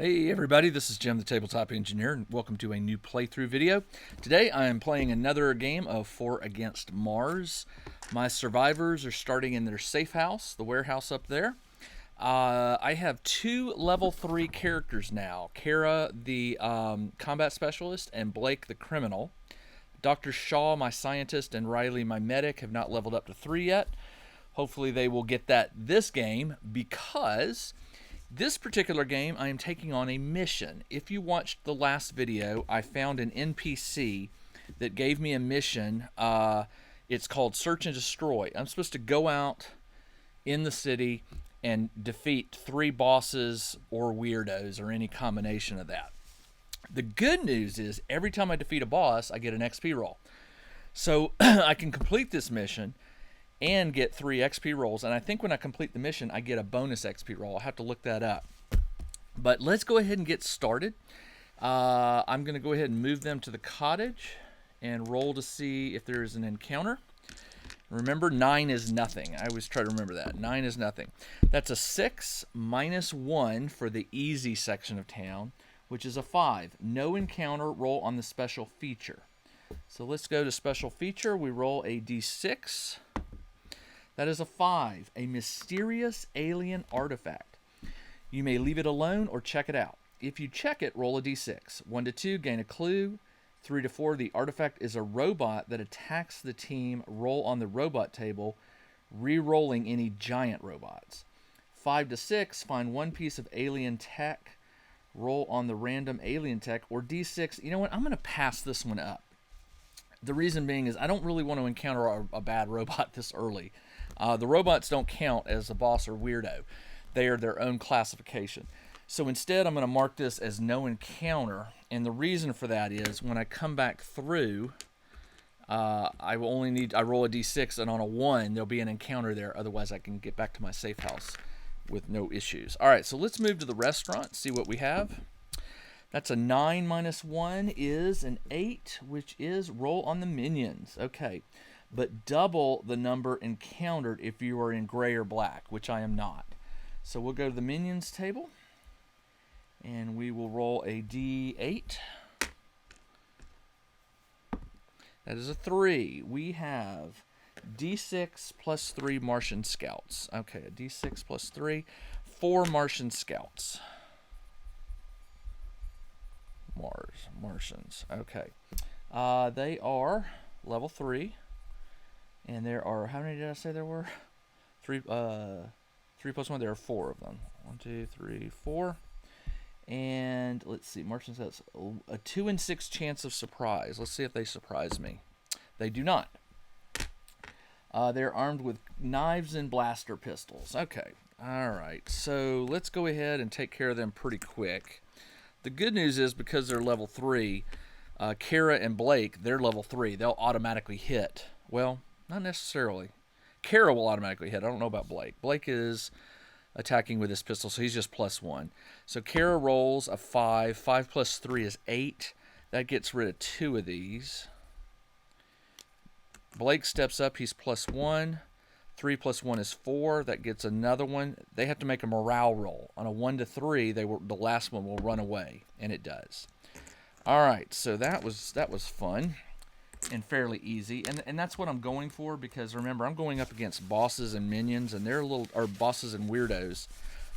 Hey everybody, this is Jim the Tabletop Engineer, and welcome to a new playthrough video. Today I am playing another game of 4 Against Mars. My survivors are starting in their safe house, the warehouse up there. I have 2 level 3 characters now, Kara the combat specialist and Blake the criminal. Dr. Shaw, my scientist, and Riley, my medic, have not leveled up to 3 yet. Hopefully they will get that this game, because this particular game, I am taking on a mission. If you watched the last video, I found an NPC that gave me a mission. It's called Search and Destroy. I'm supposed to go out in the city and defeat 3 bosses or weirdos or any combination of that. The good news is every time I defeat a boss, I get an XP roll. So I can complete this mission and get 3 XP rolls, and I think when I complete the mission I get a bonus XP roll. I'll have to look that up. But let's go ahead and get started. I'm going to go ahead and move them to the cottage and roll to see if there is an encounter. Remember, 9 is nothing. I always try to remember that. 9 is nothing. That's a 6 minus 1 for the easy section of town, which is a 5. No encounter, roll on the special feature. So let's go to special feature. We roll a d6. That is a 5, a mysterious alien artifact. You may leave it alone or check it out. If you check it, roll a d6. 1 to 2, gain a clue. 3 to 4, the artifact is a robot that attacks the team. Roll on the robot table, re-rolling any giant robots. 5 to 6, find 1 piece of alien tech. Roll on the random alien tech, or d6. You know what? I'm going to pass this one up. The reason being is I don't really want to encounter a bad robot this early. The robots don't count as a boss or weirdo. They are their own classification. So instead, I'm going to mark this as no encounter. And the reason for that is when I come back through, I roll a d6, and on a 1, there'll be an encounter there. Otherwise, I can get back to my safe house with no issues. All right, so let's move to the restaurant, see what we have. That's a 9 minus 1 is an 8, which is roll on the minions. Okay, but double the number encountered if you are in gray or black, which I am not. So we'll go to the minions table, and we will roll a d8. That is a 3. We have d6 plus 3 Martian scouts. Okay, a d6 plus 3, 4 Martian scouts. Martians. Okay. They are level 3. And there are, how many did I say there were? 3 plus 1, there are 4 of them. 1, 2, 3, 4. And let's see, Martians has a 2 in 6 chance of surprise. Let's see if they surprise me. They do not. They're armed with knives and blaster pistols. Okay. All right. So let's go ahead and take care of them pretty quick. The good news is because they're level 3, Kara and Blake, they're level 3. They'll automatically hit. Well, not necessarily. Kara will automatically hit. I don't know about Blake. Blake is attacking with his pistol, so he's just plus 1. So Kara rolls a 5. 5 plus 3 is 8. That gets rid of 2 of these. Blake steps up. He's plus 1. 3 plus 1 is 4. That gets another one. They have to make a morale roll. On a 1 to 3, the last one will run away, and it does. All right, so that was fun and fairly easy, and that's what I'm going for, because remember, I'm going up against bosses and minions, and they're bosses and weirdos.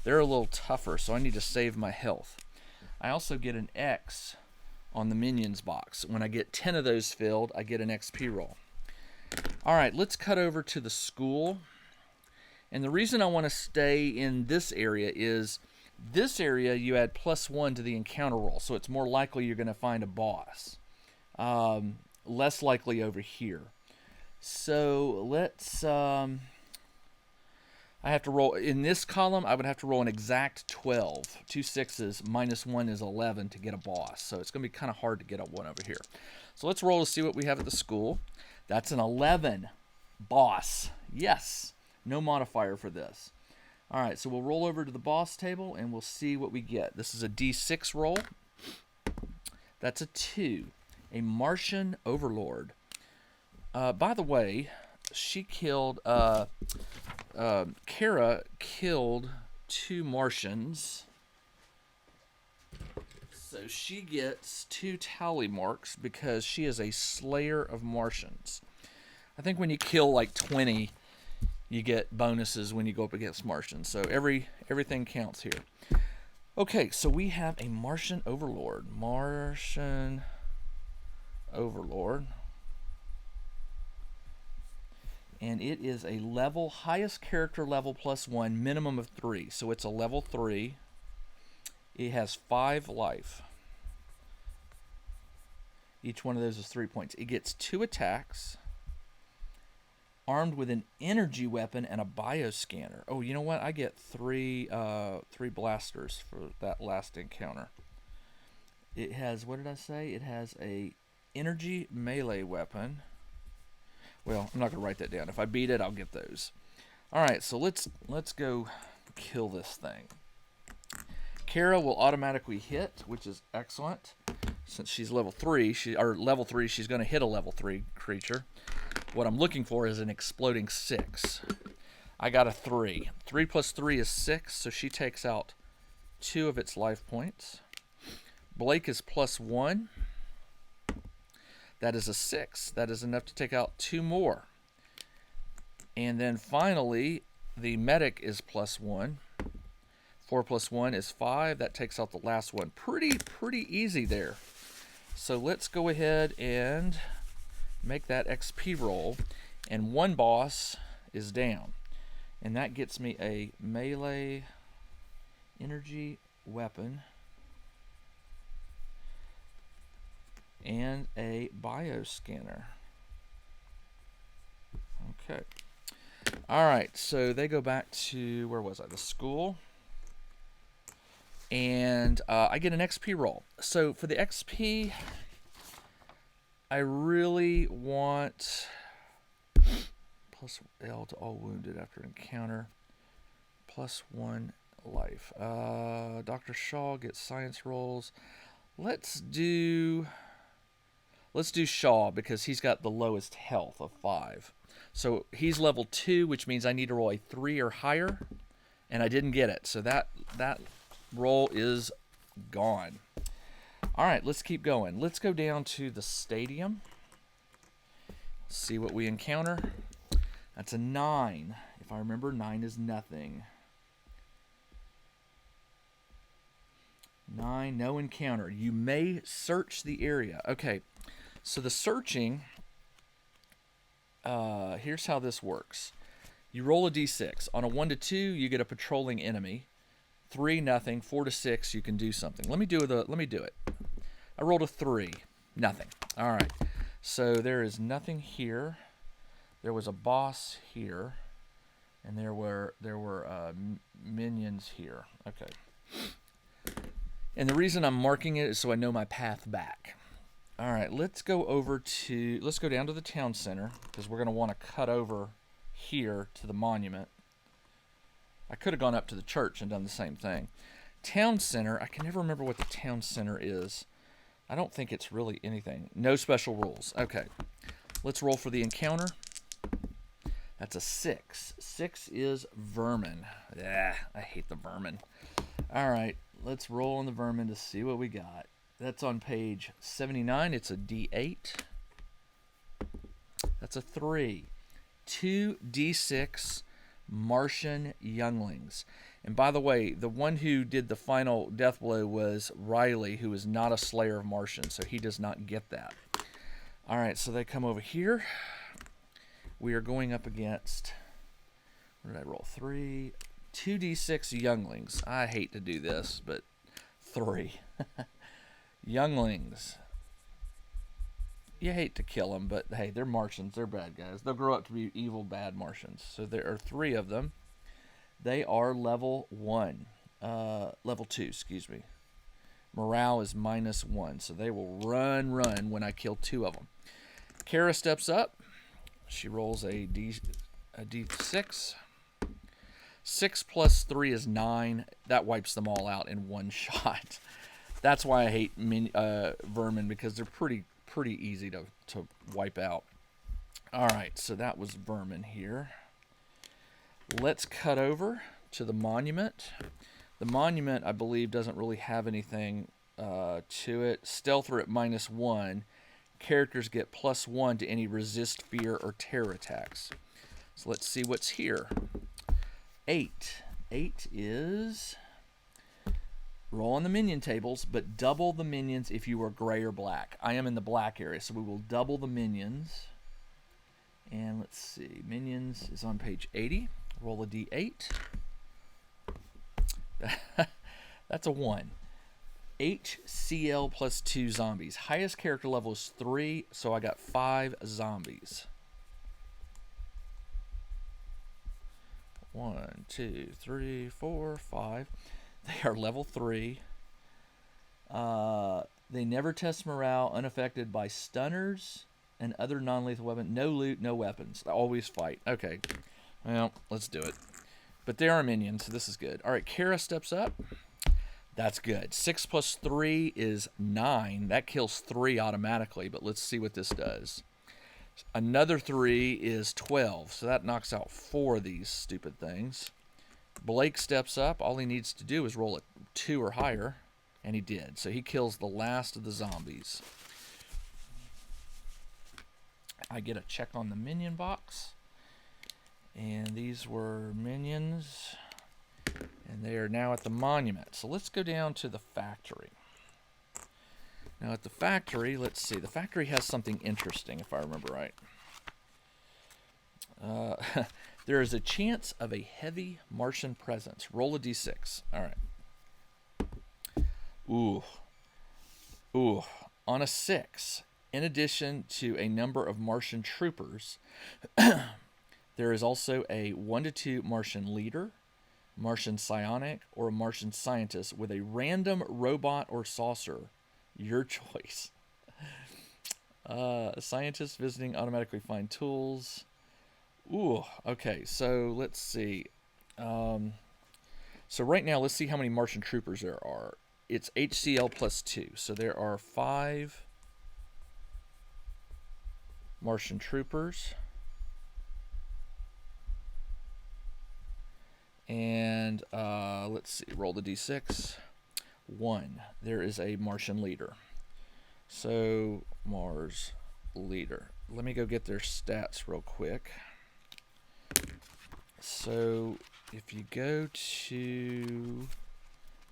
They're a little tougher, so I need to save my health. I also get an X on the minions box. When I get 10 of those filled, I get an XP roll. All right, let's cut over to the school. And the reason I want to stay in this area is this area you add plus 1 to the encounter roll, so it's more likely you're going to find a boss. Less likely over here. So let's, I have to roll, in this column, I would have to roll an exact 12. 2 6s minus 1 is 11 to get a boss. So it's going to be kind of hard to get a 1 over here. So let's roll to see what we have at the school. That's an 11. Boss. Yes. No modifier for this. All right, so we'll roll over to the boss table, and we'll see what we get. This is a d6 roll. That's a 2. A Martian overlord. By the way, she killed... Kara killed 2 Martians. So she gets 2 tally marks because she is a Slayer of Martians. I think when you kill like 20, you get bonuses when you go up against Martians. So everything counts here. Okay, so we have a Martian Overlord. Martian Overlord. And it is a level, highest character level +1, minimum of 3. So it's a level 3. It has 5 life. Each one of those is 3 points. It gets 2 attacks, armed with an energy weapon and a bioscanner. Oh, you know what? I get 3 blasters for that last encounter. It has, what did I say? It has a energy melee weapon. Well, I'm not going to write that down. If I beat it, I'll get those. All right, so let's go kill this thing. Kara will automatically hit, which is excellent. Since she's level 3, she's going to hit a level 3 creature. What I'm looking for is an exploding 6. I got a 3. 3 plus 3 is 6, so she takes out 2 of its life points. Blake is +1. That is a 6. That is enough to take out 2 more. And then finally, the medic is +1. 4 plus 1 is 5. That takes out the last one. Pretty easy there. So let's go ahead and make that XP roll. And one boss is down. And that gets me a melee energy weapon and a bioscanner. Okay. Alright, so they go back to, where was I? The school. And I get an XP roll. So for the XP, I really want +L to all wounded after encounter. +1 life. Dr. Shaw gets science rolls. Let's do Shaw because he's got the lowest health of 5. So he's level 2, which means I need to roll a 3 or higher, and I didn't get it. So that roll is gone. All right, let's keep going. Let's go down to the stadium. See what we encounter. That's a 9. If I remember, 9 is nothing. 9, no encounter. You may search the area. Okay, so the searching, here's how this works. You roll a d6. On a 1 to 2, you get a patrolling enemy. 3, nothing. 4 to 6, you can do something. Let me do it. I rolled a 3. Nothing. All right. So there is nothing here. There was a boss here, and there were minions here. Okay. And the reason I'm marking it is so I know my path back. All right. Let's go down to the town center because we're going to want to cut over here to the monument. I could have gone up to the church and done the same thing. Town center, I can never remember what the town center is. I don't think it's really anything. No special rules. Okay. Let's roll for the encounter. That's a 6. 6 is vermin. Yeah, I hate the vermin. All right. Let's roll on the vermin to see what we got. That's on page 79. It's a D8. That's a 3. 2 D6 Martian younglings. And by the way, the one who did the final death blow was Riley, who is not a Slayer of Martians, so he does not get that. All right, so they come over here. We are going up against, what did I roll? 3, 2d6 younglings. I hate to do this, but 3. Younglings. You hate to kill them, but hey, they're Martians. They're bad guys. They'll grow up to be evil, bad Martians. So there are 3 of them. They are level 2, excuse me. Morale is -1, so they will run when I kill 2 of them. Kara steps up. She rolls a D6. 6 plus 3 is 9. That wipes them all out in one shot. That's why I hate vermin, because they're pretty easy to wipe out. All right, so that was vermin here. Let's cut over to the monument. The monument, I believe, doesn't really have anything to it. Stealth are at -1. Characters get +1 to any resist, fear, or terror attacks. So let's see what's here. 8. 8 is roll on the minion tables, but double the minions if you are gray or black. I am in the black area, so we will double the minions. And let's see, minions is on page 80. Roll a d8. That's a 1. HCL +2 zombies. Highest character level is 3, so I got 5 zombies. 1, 2, 3, 4, 5. They are level 3. They never test morale, unaffected by stunners and other non-lethal weapons. No loot, no weapons. They always fight. Okay, well, let's do it. But they are minions, so this is good. All right, Kara steps up. That's good. 6 + 3 is 9. That kills 3 automatically, but let's see what this does. Another 3 is 12, so that knocks out 4 of these stupid things. Blake steps up. All he needs to do is roll a 2 or higher, and he did. So he kills the last of the zombies. I get a check on the minion box, and these were minions. And they are now at the monument. So let's go down to the factory. Now at the factory, let's see. The factory has something interesting, if I remember right. There is a chance of a heavy Martian presence. Roll a d6. All right. Ooh. Ooh. On a 6, in addition to a number of Martian troopers, there is also a 1 to 2 Martian leader, Martian psionic, or a Martian scientist with a random robot or saucer. Your choice. Scientists visiting automatically find tools. Ooh, okay, so let's see. So right now, let's see how many Martian troopers there are. It's HCL +2, so there are 5 Martian troopers. And let's see, roll the d6. 1. There is a Martian leader. So, Mars leader. Let me go get their stats real quick. So, if you go to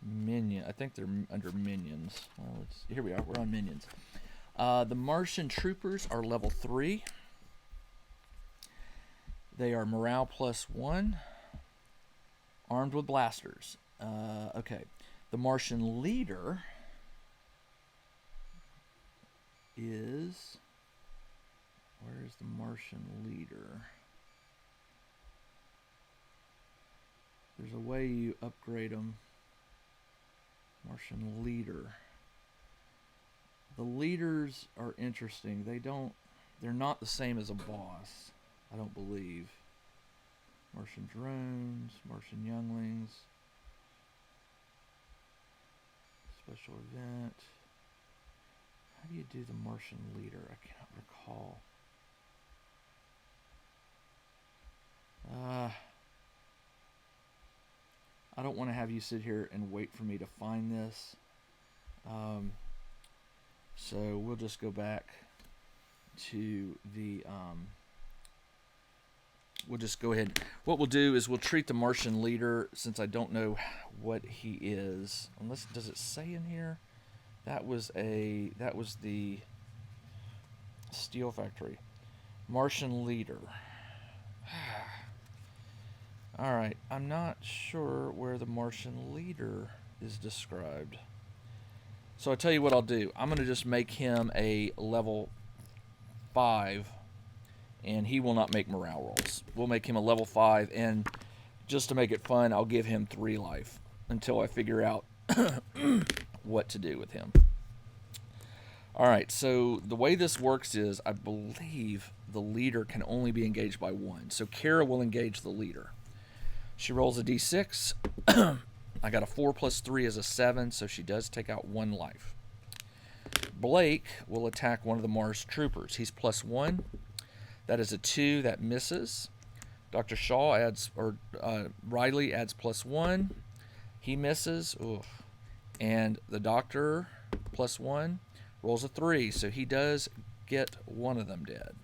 minion, I think they're under minions. Well, here we are, we're on minions. The Martian troopers are level 3. They are morale +1. Armed with blasters. Okay. The Martian leader is... Where is the Martian leader? There's a way you upgrade them. Martian leader. The leaders are interesting. They're not the same as a boss, I don't believe. Martian drones, Martian younglings, special event. How do you do the Martian leader? I cannot recall. I don't want to have you sit here and wait for me to find this. So we'll just go back to the... we'll just go ahead. What we'll do is we'll treat the Martian leader, since I don't know what he is. Unless, does it say in here? That was the steel factory. Martian leader. All right, I'm not sure where the Martian leader is described. So I'll tell you what I'll do. I'm going to just make him a level 5, and he will not make morale rolls. We'll make him a level 5, and just to make it fun, I'll give him 3 life until I figure out what to do with him. All right, so the way this works is I believe the leader can only be engaged by 1. So Kara will engage the leader. She rolls a d6. I got a 4 + 3 is a 7, so she does take out 1 life. Blake will attack one of the Mars troopers. He's +1. That is a 2. That misses. Dr. Shaw adds, or Riley adds +1. He misses. Oof. And the doctor +1, rolls a 3, so he does get one of them dead.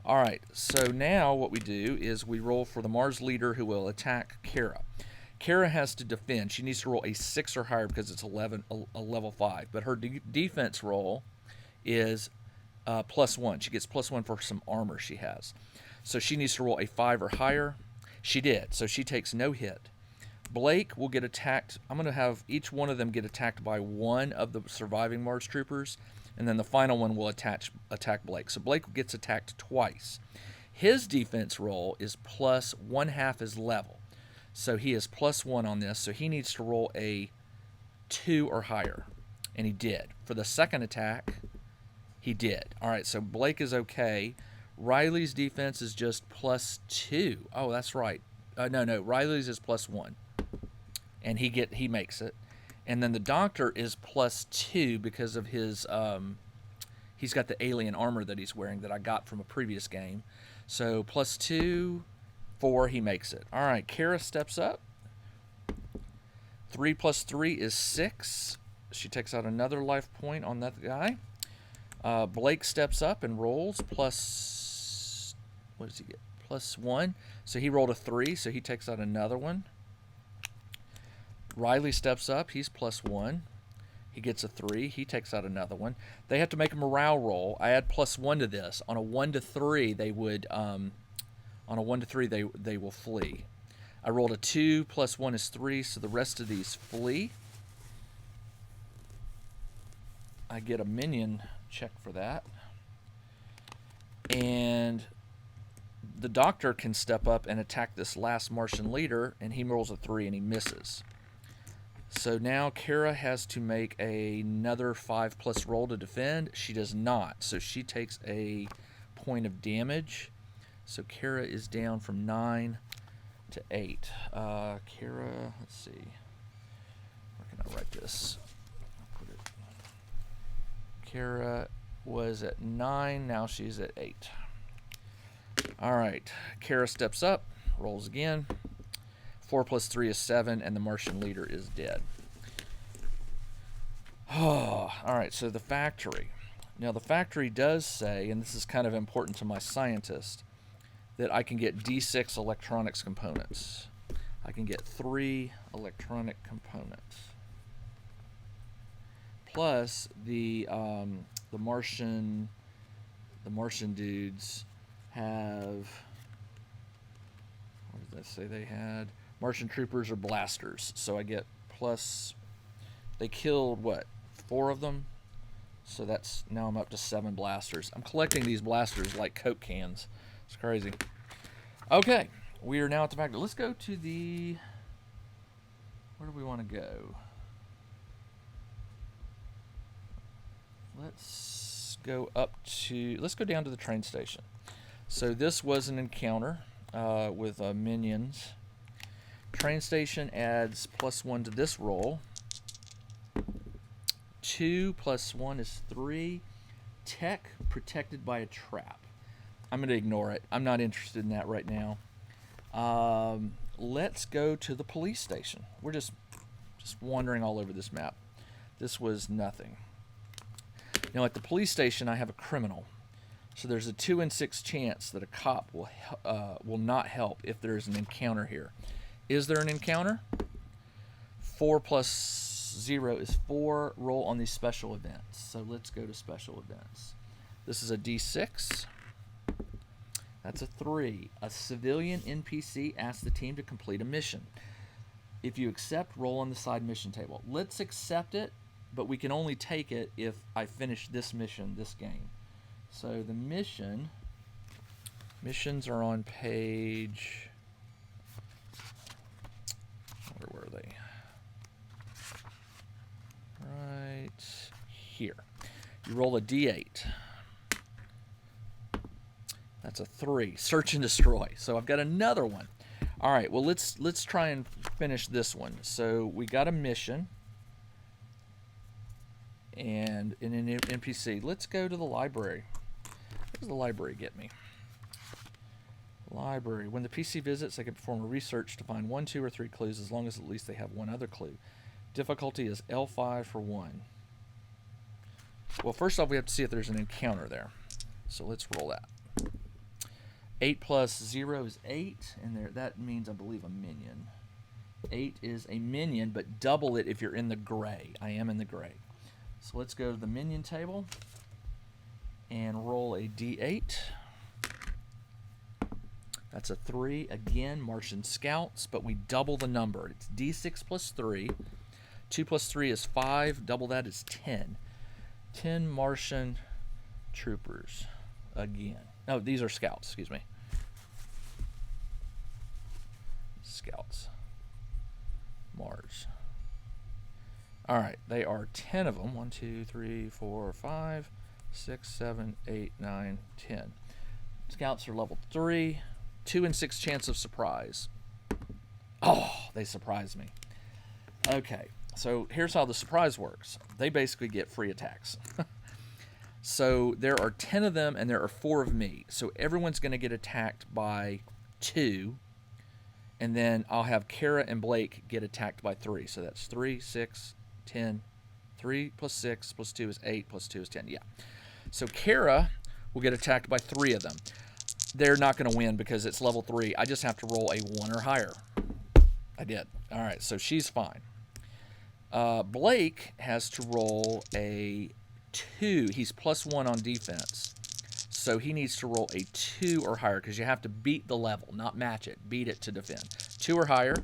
Alright, so now what we do is we roll for the Mars leader who will attack Kara. Kara has to defend. She needs to roll a 6 or higher because it's a level 5. But her defense roll is +1. She gets +1 for some armor she has. So she needs to roll a 5 or higher. She did, so she takes no hit. Blake will get attacked. I'm going to have each one of them get attacked by one of the surviving Mars troopers, and then the final one will attack Blake. So Blake gets attacked twice. His defense roll is +1/2 his level. So he is +1 on this, so he needs to roll a 2 or higher. And he did. For the second attack, he did. All right, so Blake is okay. Riley's defense is just +2. Oh, that's right. No, Riley's is +1. And he makes it. And then the doctor is +2 because of his he's got the alien armor that he's wearing that I got from a previous game. So +2, 4, he makes it. All right, Kara steps up. 3 + 3 is 6. She takes out another life point on that guy. Blake steps up and rolls plus, what does he get? +1. So he rolled a 3, so he takes out another one. Riley steps up. He's +1. He gets a 3. He takes out another one. They have to make a morale roll. I add +1 to this. On a 1 to 3, they would. On a 1 to 3, they will flee. I rolled a 2. +1 is 3. So the rest of these flee. I get a minion check for that. And the doctor can step up and attack this last Martian leader, and he rolls a 3 and he misses. So now Kara has to make another 5+ roll to defend. She does not, so she takes a point of damage. So Kara is down from 9 to 8. Kara, let's see. Where can I write this? I'll put it. Kara was at 9, now she's at 8. All right, Kara steps up, rolls again. 4 + 3 is 7, and the Martian leader is dead. Oh, all right, so the factory. Now, the factory does say, and this is kind of important to my scientist, that I can get D6 electronics components. I can get 3 electronic components. Plus, the Martian dudes have, what did that say they had? Martian troopers or blasters. So I get plus, they killed, what, 4 of them? So that's, now I'm up to 7 blasters. I'm collecting these blasters like Coke cans. It's crazy. Okay, we are now at the factory. Let's go to the, where do we want to go? Let's go down to the train station. So this was an encounter with minions. Train station adds +1 to this roll. 2 + 1 is 3. Tech protected by a trap. I'm going to ignore it. I'm not interested in that right now. Let's go to the police station. We're just wandering all over this map. This was nothing. Now at the police station I have a criminal. So there's a 2 in 6 chance that a cop will not help if there's an encounter here. Is there an encounter? 4 + 0 is 4. Roll on these special events. So let's go to special events. This is a D6. That's a 3. A civilian NPC asks the team to complete a mission. If you accept, roll on the side mission table. Let's accept it, but we can only take it if I finish this mission this game. So the missions are on page, where were they? Right here. You roll a D8. That's a 3. Search and destroy. So I've got another one. All right, well let's try and finish this one. So we got a mission and in an NPC. Let's go to the library. What does the library get me? Library. When the PC visits, they can perform a research to find 1, 2, or 3 clues as long as at least they have one other clue. Difficulty is L5 for 1. Well, first off, we have to see if there's an encounter there. So let's roll that. 8 plus 0 is 8, and that means, I believe, a minion. 8 is a minion, but double it if you're in the gray. I am in the gray. So let's go to the minion table and roll a d8. That's a 3. Again, Martian Scouts, but we double the number. It's d6 plus 3. 2 plus 3 is 5. Double that is 10. 10 Martian troopers again. Oh, these are scouts, excuse me. Scouts. Mars. All right, they are 10 of them. 1, 2, 3, 4, 5, 6, 7, 8, 9, 10. Scouts are level 3. 2 in 6 chance of surprise. Oh, they surprised me. Okay, so here's how the surprise works. They basically get free attacks. So there are 10 of them and there are 4 of me. So everyone's going to get attacked by 2. And then I'll have Kara and Blake get attacked by 3. So that's 3, 6, 10. 3 plus 6 plus 2 is 8 plus 2 is 10. Yeah. So Kara will get attacked by 3 of them. They're not going to win because it's level 3. I just have to roll a 1 or higher. I did. All right, so she's fine. Blake has to roll a 2. He's +1 on defense. So he needs to roll a 2 or higher because you have to beat the level, not match it. Beat it to defend. 2 or higher.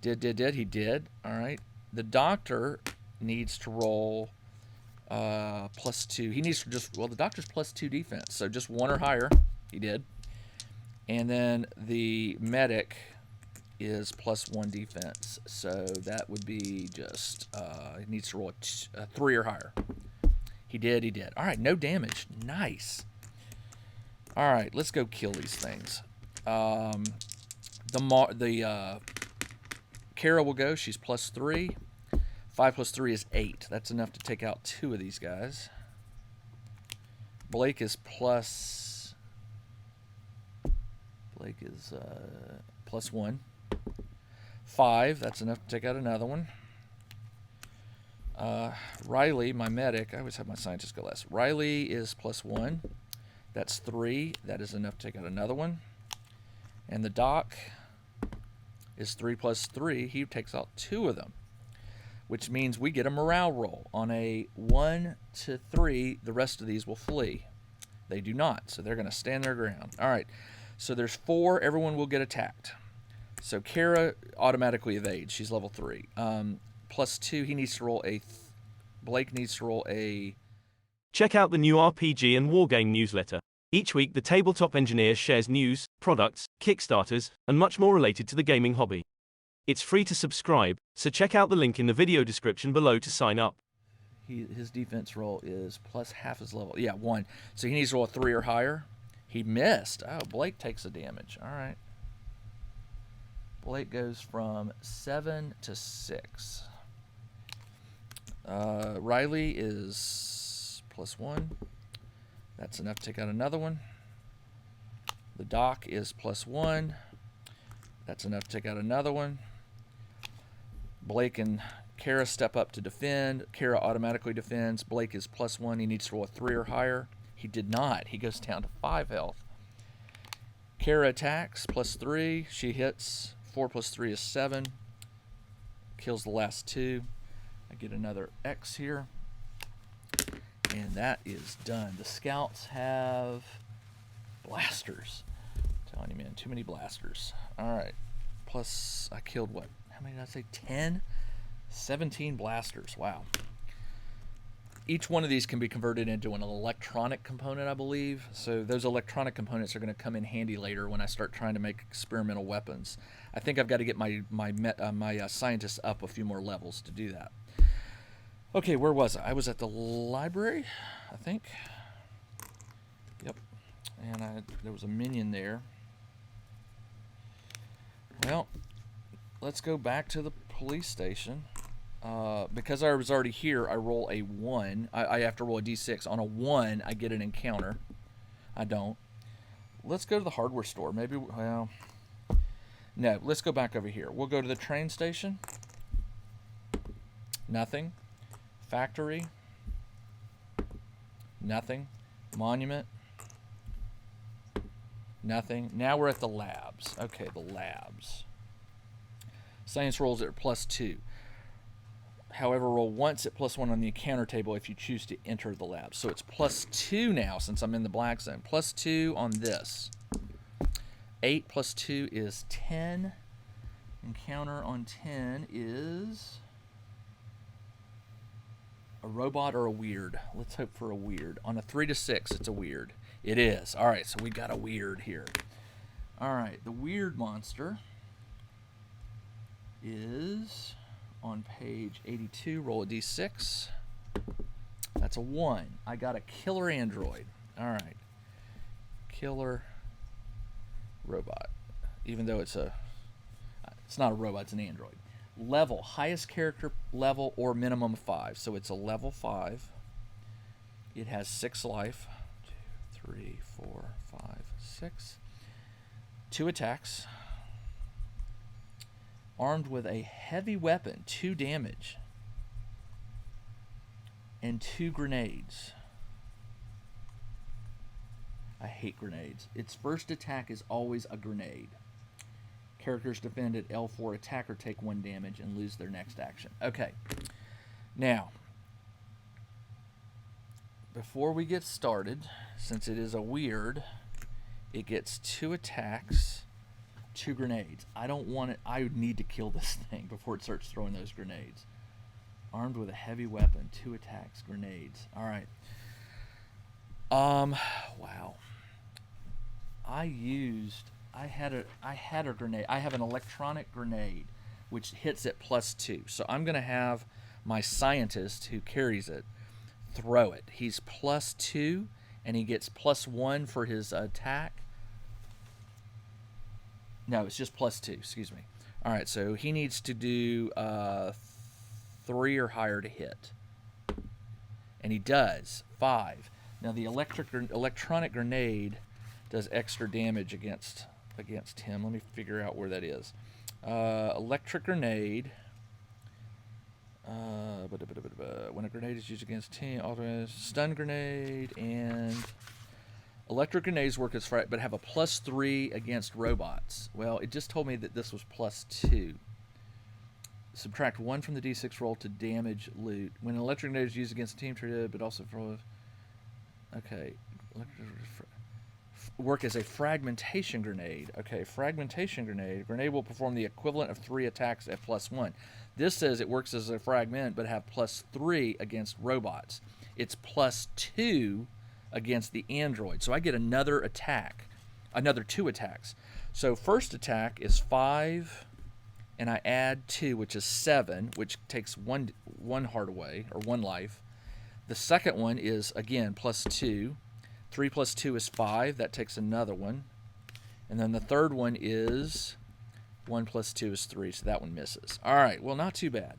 Did. He did. All right. The doctor needs to roll +2. He needs to the doctor's +2 defense. So just 1 or higher. He did. And then the medic is +1 defense. So that would be just, he needs to roll a 3 or higher. He did. All right, no damage. Nice. All right, let's go kill these things. Kara will go. She's +3. 5 plus 3 is 8. That's enough to take out 2 of these guys. Blake is +1. 5. That's enough to take out another one. Riley, my medic, I always have my scientist go last. Riley is +1. That's 3. That is enough to take out another one. And the doc is 3 plus 3. He takes out 2 of them, which means we get a morale roll. On a 1 to 3, the rest of these will flee. They do not, so they're going to stand their ground. All right, so there's 4. Everyone will get attacked. So Kara automatically evades. She's level 3. +2, he needs to roll a... Blake needs to roll a... Check out the new RPG and Wargame Newsletter. Each week, the Tabletop Engineer shares news, products, Kickstarters, and much more related to the gaming hobby. It's free to subscribe, so check out the link in the video description below to sign up. His defense roll is +half his level. Yeah, 1. So he needs to roll a 3 or higher. He missed. Oh, Blake takes the damage. All right. Blake goes from 7 to 6. Riley is +1. That's enough to take out another one. The doc is +1. That's enough to take out another one. Blake and Kara step up to defend. Kara automatically defends. Blake is +1. He needs to roll a 3 or higher. He did not. He goes down to 5 health. Kara attacks, +3. She hits. 4 plus 3 is 7. Kills the last 2. I get another X here. And that is done. The scouts have blasters. I'm telling you, man, too many blasters. All right. Plus, I killed what? How many did I say? 10? 17 blasters. Wow. Each one of these can be converted into an electronic component, I believe. So those electronic components are going to come in handy later when I start trying to make experimental weapons. I think I've got to get my scientists up a few more levels to do that. Okay, where was I? I was at the library, I think. Yep. And there was a minion there. Well, let's go back to the police station. Because I was already here, I roll a 1. I have to roll a d6. On a 1, I get an encounter. I don't. Let's go to the hardware store. Maybe, well, no, let's go back over here. We'll go to the train station. Nothing. Factory. Nothing. Monument. Nothing. Now we're at the labs. Okay, the labs. Science rolls at +2. However, roll once at +1 on the encounter table if you choose to enter the lab. So it's +2 now since I'm in the black zone. +2 on this. 8 + 2 is 10. Encounter on 10 is a robot or a weird. Let's hope for a weird. On a 3 to 6, it's a weird. It is. All right, so we got a weird here. All right, the weird monster is on page 82. Roll a d6. That's a 1. I got a killer android. All right. Killer robot. Even though it's not a robot, it's an android. Level, highest character level or minimum 5. So it's a level 5. It has 6 life. 2, 3, 4, 5, 6. 2 attacks. Armed with a heavy weapon, 2 damage. And 2 grenades. I hate grenades. Its first attack is always a grenade. Characters defend at L4 attacker take 1 damage and lose their next action. Okay. Now, before we get started, since it is a weird, it gets 2 attacks, 2 grenades. I don't want it. I would need to kill this thing before it starts throwing those grenades. Armed with a heavy weapon, 2 attacks, grenades. All right. Wow. I had a grenade. I have an electronic grenade, which hits at +2. So I'm going to have my scientist who carries it throw it. He's +2, and he gets +1 for his attack. No, it's just +2. Excuse me. All right, so he needs to do 3 or higher to hit, and he does 5. Now the electronic grenade does extra damage against him. Let me figure out where that is. Electric grenade. When a grenade is used against team, stun grenade and electric grenades work as but have a +3 against robots. Well, it just told me that this was +2. Subtract 1 from the d6 roll to damage loot. When an electric grenade is used against a team, but also for okay. Work as a fragmentation grenade. Okay, fragmentation grenade. Grenade will perform the equivalent of 3 attacks at +1. This says it works as a fragment, but have +3 against robots. It's +2 against the android. So I get another attack, another 2 attacks. So first attack is 5, and I add 2, which is 7, which takes one heart away, or 1 life. The second one is, again, +2. 3 + 2 is 5. That takes another one. And then the third one is 1 + 2 is 3, so that one misses. All right, well, not too bad.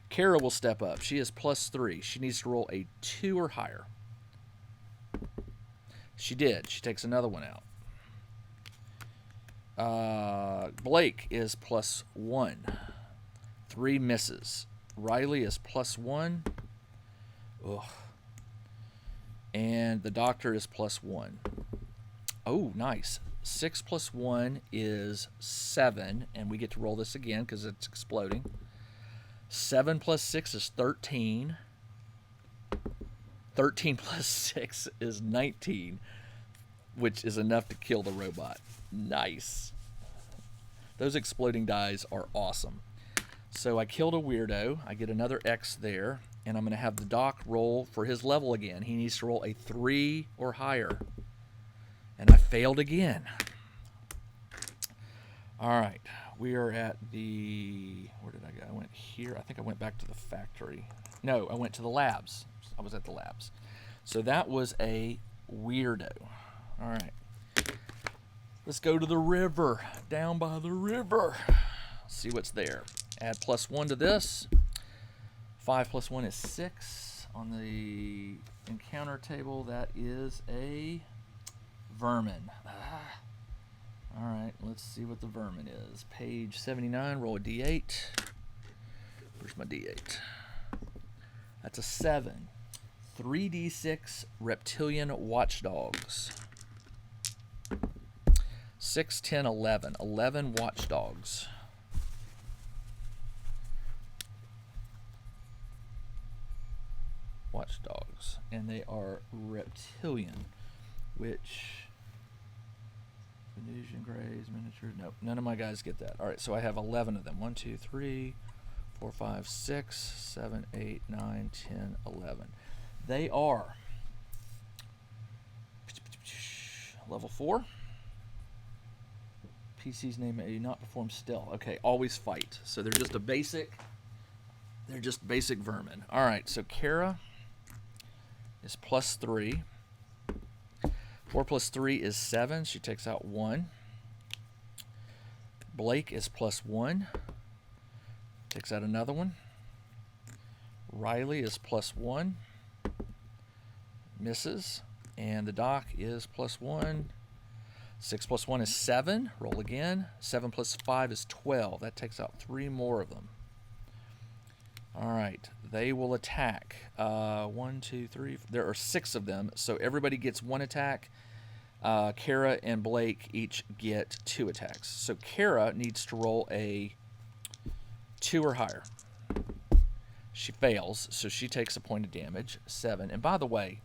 Kara will step up. She is +3. She needs to roll a 2 or higher. She did. She takes another one out. Blake is +1. 3 misses. Riley is +1. Ugh. And the doctor is +1. Oh, nice. 6 + 1 is 7, and we get to roll this again because it's exploding. 7 + 6 is 13. 13 + 6 is 19, which is enough to kill the robot. Nice. Those exploding dice are awesome. So I killed a weirdo. I get another X there. And I'm going to have the doc roll for his level again. He needs to roll a 3 or higher. And I failed again. All right. We are at the... Where did I go? I went here. I think I went back to the factory. No, I went to the labs. I was at the labs. So that was a weirdo. All right. Let's go to the river. Down by the river. See what's there. Add +1 to this. 5 + 1 is 6. On the encounter table, that is a vermin. All right, let's see what the vermin is. Page 79, roll a d8. Where's my d8? That's a 7. 3d6 reptilian watchdogs. 6, 10, 11. 11 watchdogs. Watchdogs. And they are reptilian, which... Venetian Greys, miniature... Nope, none of my guys get that. Alright, so I have 11 of them. 1, 2, 3, 4, 5, 6, 7, 8, 9, 10, 11. They are level 4. PC's name may not perform stealth. Okay, always fight. So they're just basic vermin. Alright, so Kara is +3. 4 plus 3 is 7. She takes out 1. Blake is +1. Takes out another one. Riley is +1. Misses. And the Doc is +1. 6 plus 1 is 7. Roll again. 7 plus 5 is 12. That takes out 3 more of them. Alright. They will attack. 1, 2, 3. There are 6 of them. So everybody gets 1 attack. Kara and Blake each get 2 attacks. So Kara needs to roll a 2 or higher. She fails, so she takes a point of damage. 7. And by the way,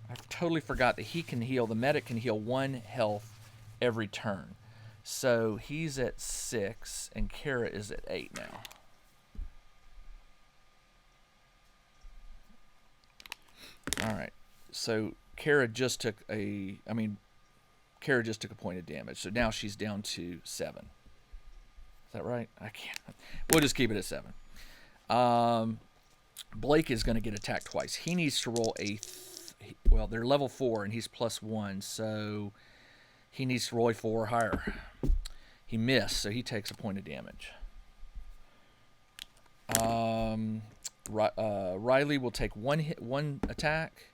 I totally forgot that he can heal. The medic can heal 1 health every turn. So he's at 6, and Kara is at 8 now. Alright, so Kara just took a point of damage. So now she's down to 7. Is that right? I can't. We'll just keep it at 7. Blake is going to get attacked twice. He needs to roll well, they're level 4 and he's +1, so he needs to roll a 4 or higher. He missed, so he takes a point of damage. Riley will take 1 attack.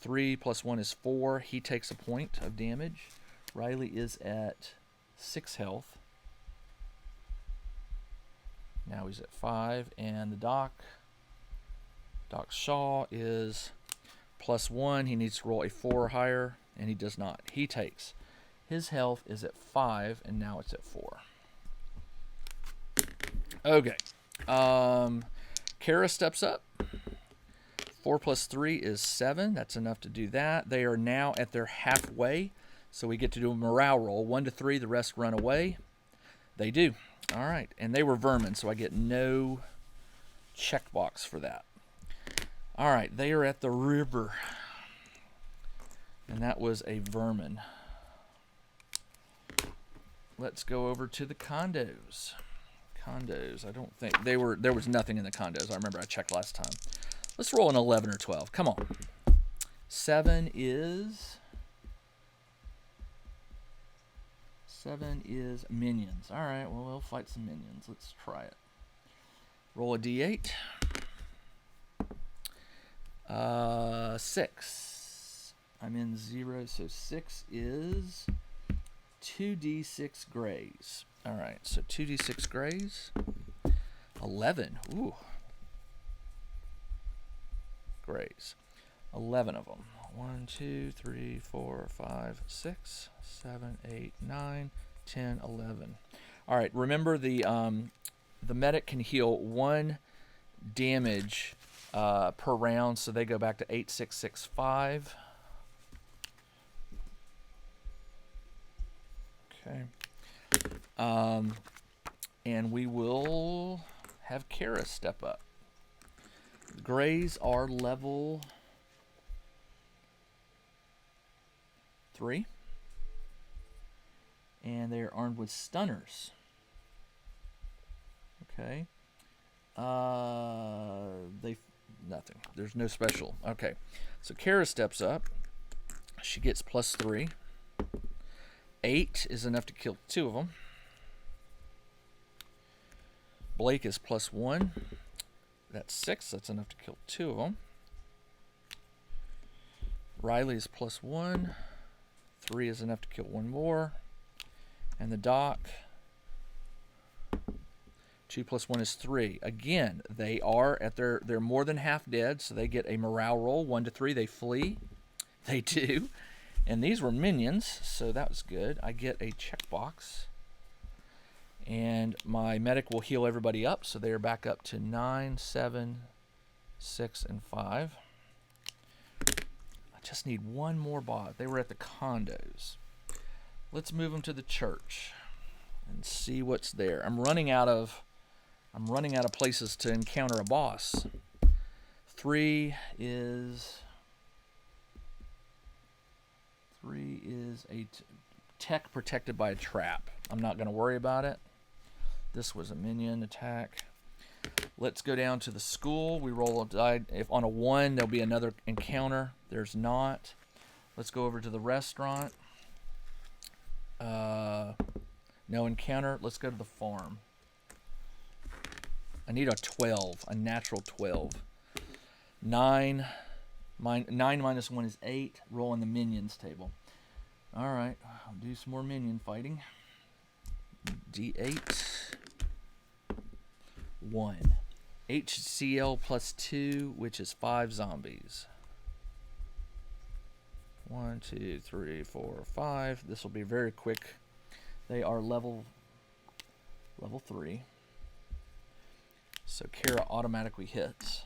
3 plus 1 is 4. He takes a point of damage. Riley is at 6 health. Now he's at 5. And the Doc Shaw is +1. He needs to roll a 4 or higher, and he does not. He takes. His health is at 5, and now it's at 4. Okay. Kara steps up. 4 plus 3 is 7. That's enough to do that. They are now at their halfway, so we get to do a morale roll. 1 to 3, the rest run away. They do. All right, and they were vermin, so I get no checkbox for that. All right, they are at the river, and that was a vermin. Let's go over to the condos. Condos, I don't think there was nothing in the condos. I remember I checked last time. Let's roll an 11 or 12. Come on. 7 is minions. All right, well, we'll fight some minions. Let's try it. Roll a d8. 6. I'm in 0, so 6 is 2d6 grays. All right, so 2d6 grays. 11. Ooh. Grays. 11 of them. 1, 2, 3, 4, 5, 6, 7, 8, 9, 10, 11. All right, remember the medic can heal 1 damage per round, so they go back to 8, 6, 6, 5. Okay. And we will have Kara step up. The Grays are level 3. And they are armed with stunners. Okay. Nothing. There's no special. Okay. So Kara steps up. She gets +3. 8 is enough to kill 2 of them. Blake is +1. That's 6. That's enough to kill 2 of them. Riley is +1. 3 is enough to kill 1 more. And the Doc, 2 plus 1 is 3. Again, they are at they're more than half dead, so they get a morale roll. 1 to 3, they flee. They do. And these were minions, so that was good. I get a checkbox. And my medic will heal everybody up, so they are back up to 9, 7, 6, and 5. I just need one more bot. They were at the condos. Let's move them to the church and see what's there. I'm running out of places to encounter a boss. 3 is a tech protected by a trap. I'm not going to worry about it. This was a minion attack. Let's go down to the school. We roll a die. If on a 1, there'll be another encounter. There's not. Let's go over to the restaurant. No encounter. Let's go to the farm. I need a 12, a natural 12. 9 minus 1 is 8. Roll on the minions table. All right, I'll do some more minion fighting. D8. 1. HCL plus 2, which is 5 zombies. 1, 2, 3, 4, 5. This will be very quick. They are level 3. So Kara automatically hits.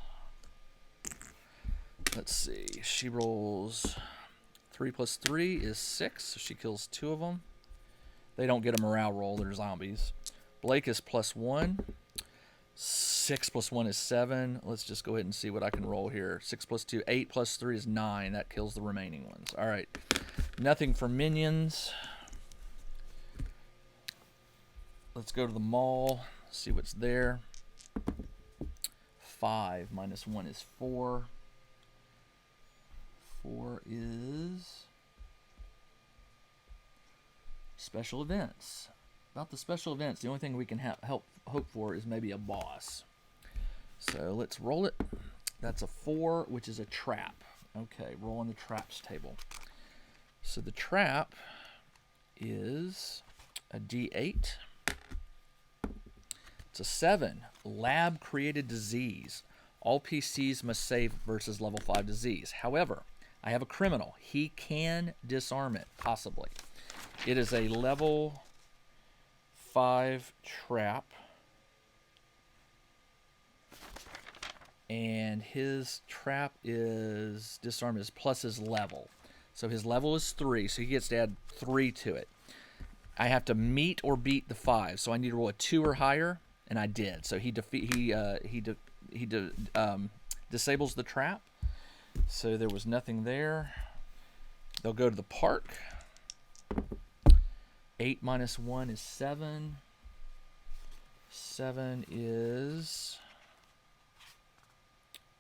Let's see. She rolls 3 plus 3 is 6. So she kills 2 of them. They don't get a morale roll. They're zombies. Blake is plus 1. 6 plus 1 is 7. Let's just go ahead and see what I can roll here. 6 plus 2, 8 plus 3 is 9. That kills the remaining ones. All right. Nothing for minions. Let's go to the mall. See what's there. 5 minus 1 is 4. 4 is special events. About the special events, the only thing we can hope for is maybe a boss. So let's roll it. That's a 4, which is a trap. Okay, roll on the traps table. So the trap is a D8. It's a 7. Lab created disease. All PCs must save versus level 5 disease. However, I have a criminal. He can disarm it, possibly. It is a level 5 trap. And his trap is disarm is plus his level. So his level is 3, so he gets to add 3 to it. I have to meet or beat the 5, so I need to roll a 2 or higher, and I did. So he disables the trap. So there was nothing there. They'll go to the park. 8 minus 1 is 7. 7 is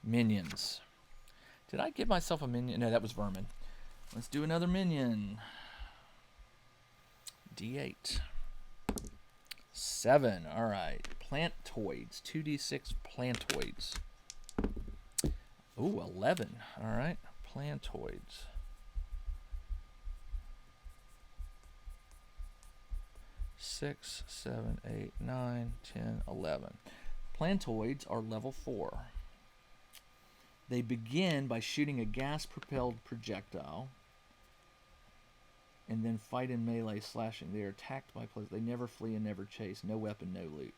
minions. Did I give myself a minion? No, that was vermin. Let's do another minion. D8. 7. All right. Plantoids. 2d6 plantoids. Ooh, 11. All right. Plantoids. 6, 7, 8, 9, 10, 11. Plantoids are level 4. They begin by shooting a gas-propelled projectile and then fight in melee, slashing. They are attacked by players. They never flee and never chase. No weapon, no loot.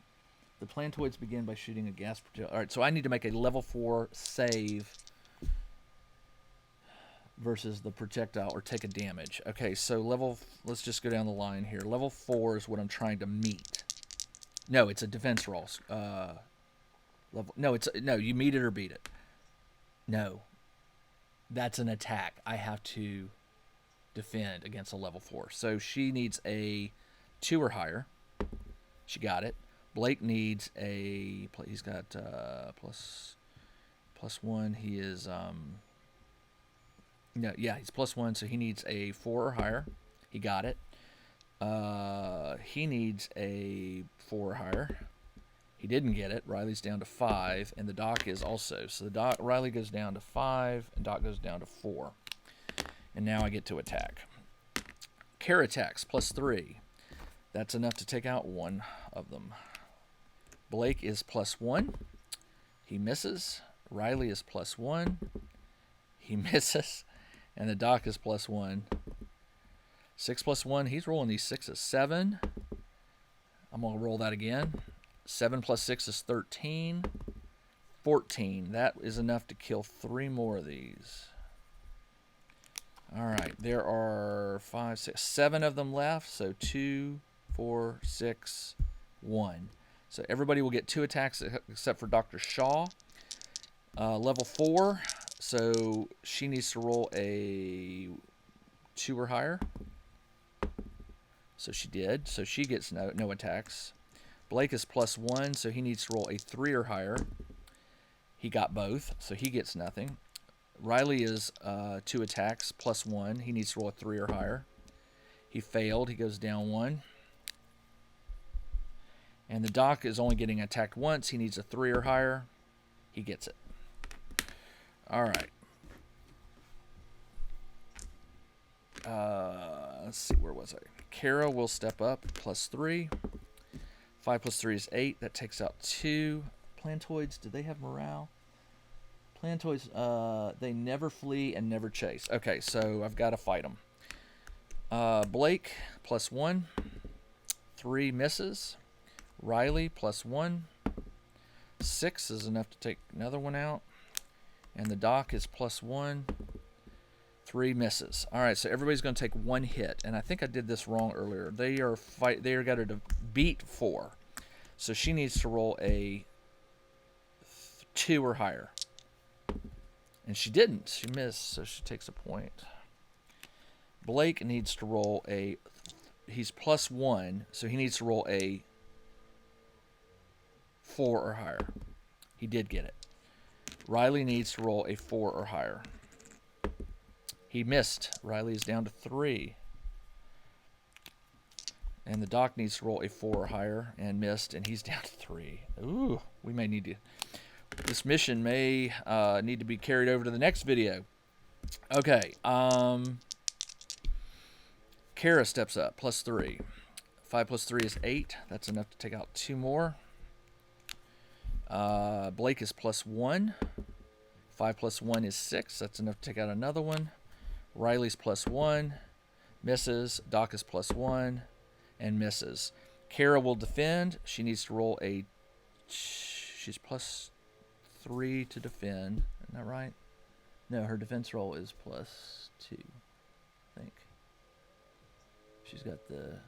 The plantoids begin by shooting a gas projectile. All right, so I need to make a level 4 save versus the projectile or take a damage. Okay, so let's just go down the line here. Level 4 is what I'm trying to meet. No, it's a defense roll. No, you meet it or beat it. No. That's an attack. I have to defend against a level 4. So she needs a 2 or higher. She got it. Blake needs a... He's got plus 1. He is... No, yeah, he's plus 1, so he needs a 4 or higher. He got it. He needs a 4 or higher. He didn't get it. Riley's down to 5, and the Doc is also. So Riley goes down to 5, and Doc goes down to 4. And now I get to attack. Kara attacks, plus 3. That's enough to take out one of them. Blake is +1. He misses. Riley is +1. He misses. And the Doc is +1. 6 + 1. He's rolling these 6s. 7. I'm going to roll that again. 7 + 6 is 13. 14. That is enough to kill 3 more of these. All right. There are 5, 6, 7 of them left. So 2, 4, 6, 1. So everybody will get 2 attacks except for Dr. Shaw. Level 4. So she needs to roll a 2 or higher. So she did. So she gets no attacks. Blake is +1, so he needs to roll a 3 or higher. He got both, so he gets nothing. Riley is 2 attacks, +1. He needs to roll a 3 or higher. He failed. He goes down 1. And the Doc is only getting attacked once. He needs a 3 or higher. He gets it. All right. Let's see, where was I? Kara will step up, +3. 5 + 3 is 8. That takes out 2. Plantoids, do they have morale? Plantoids, they never flee and never chase. Okay, so I've got to fight them. Blake, +1. 3 misses. Riley, +1. 6 is enough to take another one out. And the Doc is +1. 3 misses. All right, so everybody's going to take 1 hit, and I think I did this wrong earlier. They are got her to beat 4, so she needs to roll a 2 or higher, and she didn't. She missed, so she takes a point. Blake needs to roll a. He's +1, so he needs to roll a 4 or higher. He did get it. Riley needs to roll a 4 or higher. He missed. Riley is down to 3. And the Doc needs to roll a 4 or higher and missed, and he's down to 3. Ooh, we may need to. This mission may need to be carried over to the next video. Okay. Kara steps up, +3. 5 + 3 is 8. That's enough to take out 2 more. Blake is +1. 5 + 1 is 6. That's enough to take out another one. Riley's +1, misses. Doc is +1, and misses. Kara will defend. She needs to roll a. She's +3 to defend. Isn't that right? No, her defense roll is +2. I think. She's got the.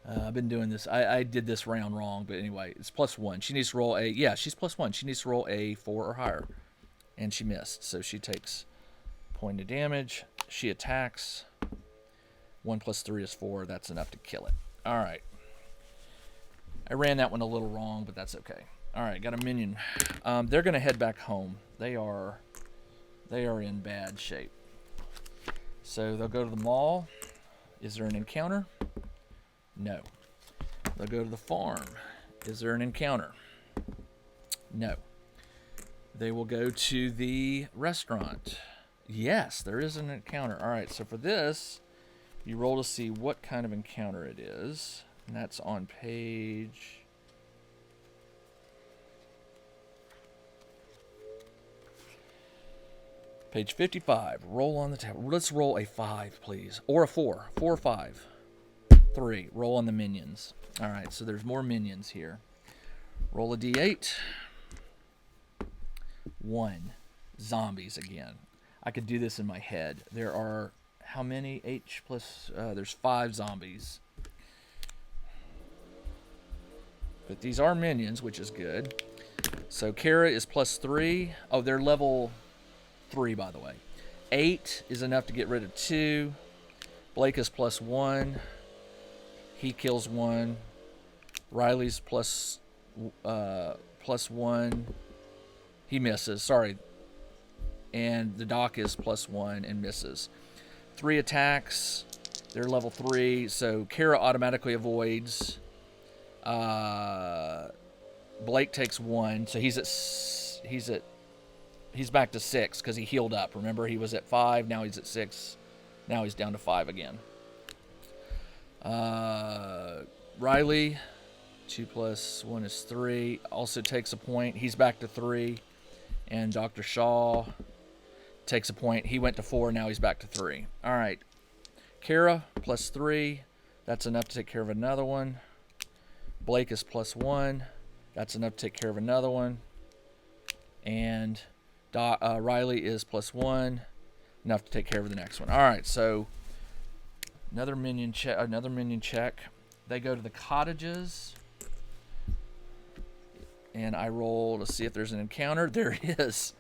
I've been doing this. I did this round wrong, but anyway, it's +1. She needs to roll a. Yeah, she's +1. She needs to roll a 4 or higher. And she missed, so she takes a point of damage. She attacks. 1 + 3 is 4. That's enough to kill it. All right. I ran that one a little wrong, but that's okay. All right, got a minion. They're going to head back home. They are in bad shape. So they'll go to the mall. Is there an encounter? No. They'll go to the farm. Is there an encounter? No. They will go to the restaurant. Yes, there is an encounter. All right, so for this, you roll to see what kind of encounter it is. And that's on page... Page 55. Roll on the table. Let's roll a 5, please. Or a 4. 4 or 5. 3. Roll on the minions. All right, so there's more minions here. Roll a d8. 1. Zombies again. I could do this in my head. There are how many? H plus... there's 5 zombies. But these are minions, which is good. So Kara is +3. Oh, they're level 3, by the way. 8 is enough to get rid of 2. Blake is +1. He kills 1. Riley's +1. He misses. Sorry. And the Doc is +1 and misses. 3 attacks. They're level 3. So Kara automatically avoids. Blake takes 1. So he's back to 6 because he healed up. Remember, he was at 5. Now he's at 6. Now he's down to 5 again. Riley, 2 plus 1 is 3. Also takes a point. He's back to 3. And Dr. Shaw takes a point. He went to 4. Now he's back to 3. All right. Kara, plus 3. That's enough to take care of another one. Blake is plus 1. That's enough to take care of another one. And Riley is plus 1. Enough to take care of the next one. All right, so another minion check. They go to the cottages. And I roll to see if there's an encounter. There is.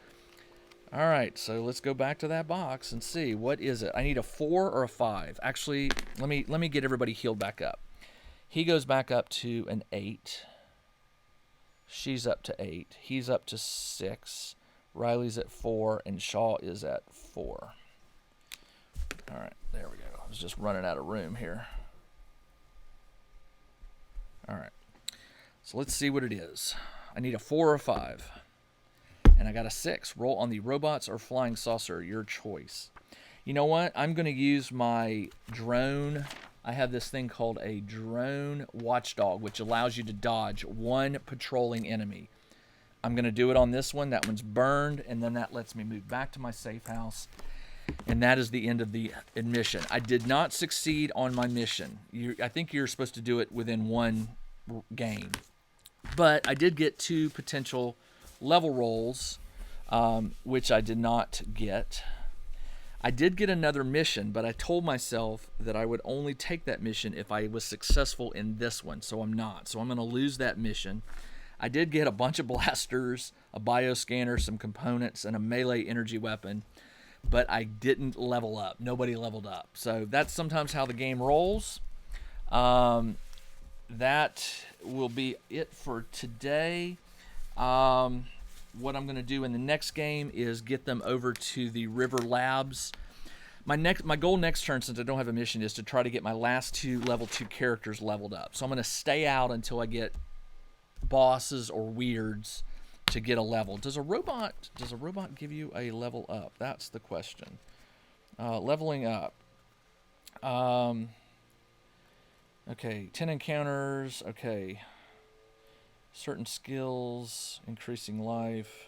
All right, so let's go back to that box and see. What is it? I need a 4 or a 5. Actually, let me get everybody healed back up. He goes back up to an 8. She's up to 8. He's up to 6. Riley's at 4, and Shaw is at 4. All right, there we go. I was just running out of room here. All right, so let's see what it is. I need a 4 or a 5. And I got a 6. Roll on the robots or flying saucer, your choice. You know what? I'm going to use my drone. I have this thing called a drone watchdog, which allows you to dodge one patrolling enemy. I'm going to do it on this one. That one's burned, and then that lets me move back to my safe house. And that is the end of the mission. I did not succeed on my mission. I think you're supposed to do it within one game. But I did get 2 potential level rolls, which I did not get. I did get another mission, but I told myself that I would only take that mission if I was successful in this one, so I'm not. So I'm going to lose that mission. I did get a bunch of blasters, a bioscanner, some components, and a melee energy weapon, but I didn't level up. Nobody leveled up. So that's sometimes how the game rolls. That will be it for today. What I'm going to do in the next game is get them over to the River Labs. My goal next turn, since I don't have a mission, is to try to get my last 2 level 2 characters leveled up. So I'm going to stay out until I get bosses or weirds to get a level. Does a robot give you a level up? That's the question. Leveling up. Okay, 10 encounters. Okay. Certain skills, increasing life.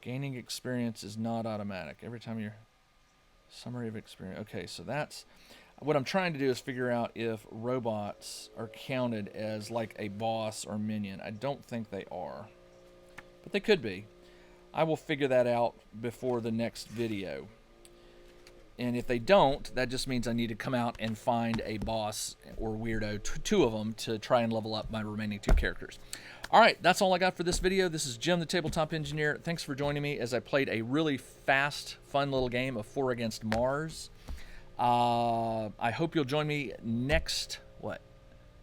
Gaining experience is not automatic. Every time you're... Summary of experience. Okay, so that's... What I'm trying to do is figure out if robots are counted as like a boss or minion. I don't think they are. But they could be. I will figure that out before the next video. And if they don't, that just means I need to come out and find a boss or weirdo, 2 of them, to try and level up my remaining 2 characters. All right, that's all I got for this video. This is Jim, the Tabletop Engineer. Thanks for joining me as I played a really fast, fun little game of 4 Against Mars. I hope you'll join me next,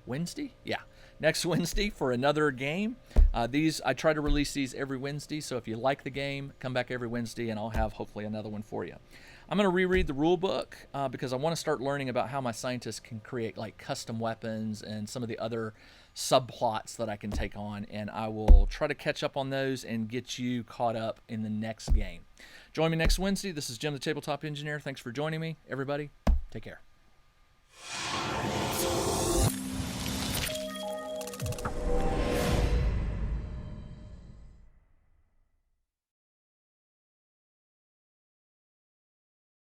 Wednesday? Yeah, next Wednesday for another game. I try to release these every Wednesday, so if you like the game, come back every Wednesday and I'll have hopefully another one for you. I'm going to reread the rule book because I want to start learning about how my scientists can create like custom weapons and some of the other subplots that I can take on, and I will try to catch up on those and get you caught up in the next game. Join me next Wednesday. This is Jim, the Tabletop Engineer. Thanks for joining me, everybody. Take care.